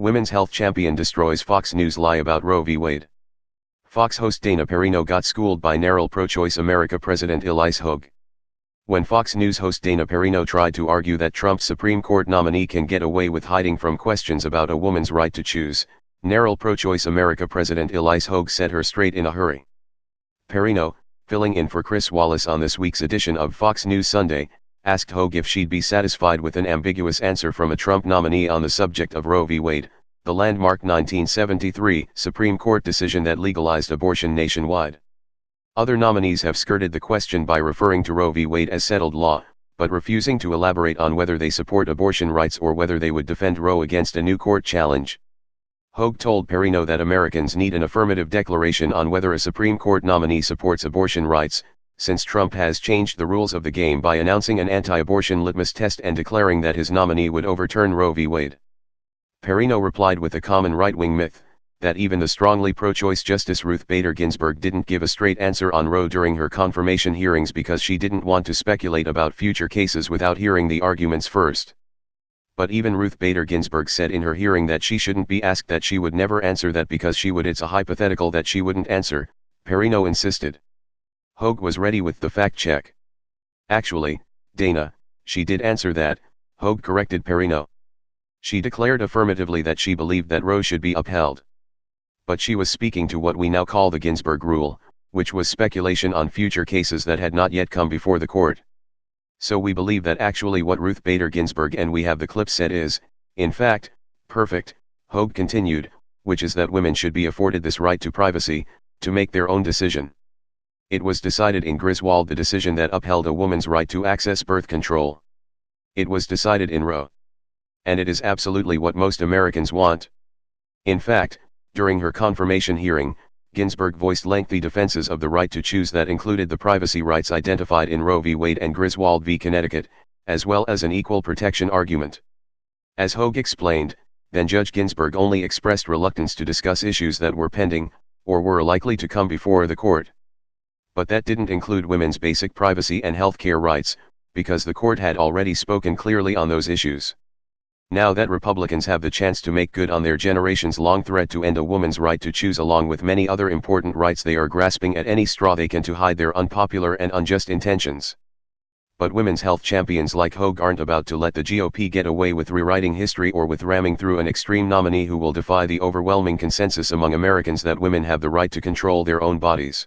Women's health champion destroys Fox News lie about Roe v. Wade. Fox host Dana Perino got schooled by NARAL Pro-Choice America President Ilyse Hogue. When Fox News host Dana Perino tried to argue that Trump's Supreme Court nominee can get away with hiding from questions about a woman's right to choose, NARAL Pro-Choice America President Ilyse Hogue set her straight in a hurry. Perino, filling in for Chris Wallace on this week's edition of Fox News Sunday, asked Hogue if she'd be satisfied with an ambiguous answer from a Trump nominee on the subject of Roe v. Wade, the landmark 1973 Supreme Court decision that legalized abortion nationwide. Other nominees have skirted the question by referring to Roe v. Wade as settled law, but refusing to elaborate on whether they support abortion rights or whether they would defend Roe against a new court challenge. Hogue told Perino that Americans need an affirmative declaration on whether a Supreme Court nominee supports abortion rights, since Trump has changed the rules of the game by announcing an anti-abortion litmus test and declaring that his nominee would overturn Roe v. Wade. Perino replied with a common right-wing myth, that even the strongly pro-choice Justice Ruth Bader Ginsburg didn't give a straight answer on Roe during her confirmation hearings because she didn't want to speculate about future cases without hearing the arguments first. But even Ruth Bader Ginsburg said in her hearing that she shouldn't be asked, that she would never answer that because she would. It's a hypothetical that she wouldn't answer, Perino insisted. Hogue was ready with the fact check. Actually, Dana, she did answer that, Hogue corrected Perino. She declared affirmatively that she believed that Roe should be upheld. But she was speaking to what we now call the Ginsburg rule, which was speculation on future cases that had not yet come before the court. So we believe that actually what Ruth Bader Ginsburg, and we have the clip, said is, in fact, perfect, Hogue continued, which is that women should be afforded this right to privacy, to make their own decision. It was decided in Griswold, the decision that upheld a woman's right to access birth control. It was decided in Roe. And it is absolutely what most Americans want. In fact, during her confirmation hearing, Ginsburg voiced lengthy defenses of the right to choose that included the privacy rights identified in Roe v. Wade and Griswold v. Connecticut, as well as an equal protection argument. As Hogue explained, then Judge Ginsburg only expressed reluctance to discuss issues that were pending, or were likely to come before the court. But that didn't include women's basic privacy and health care rights, because the court had already spoken clearly on those issues. Now that Republicans have the chance to make good on their generations-long threat to end a woman's right to choose along with many other important rights, they are grasping at any straw they can to hide their unpopular and unjust intentions. But women's health champions like Hogue aren't about to let the GOP get away with rewriting history or with ramming through an extreme nominee who will defy the overwhelming consensus among Americans that women have the right to control their own bodies.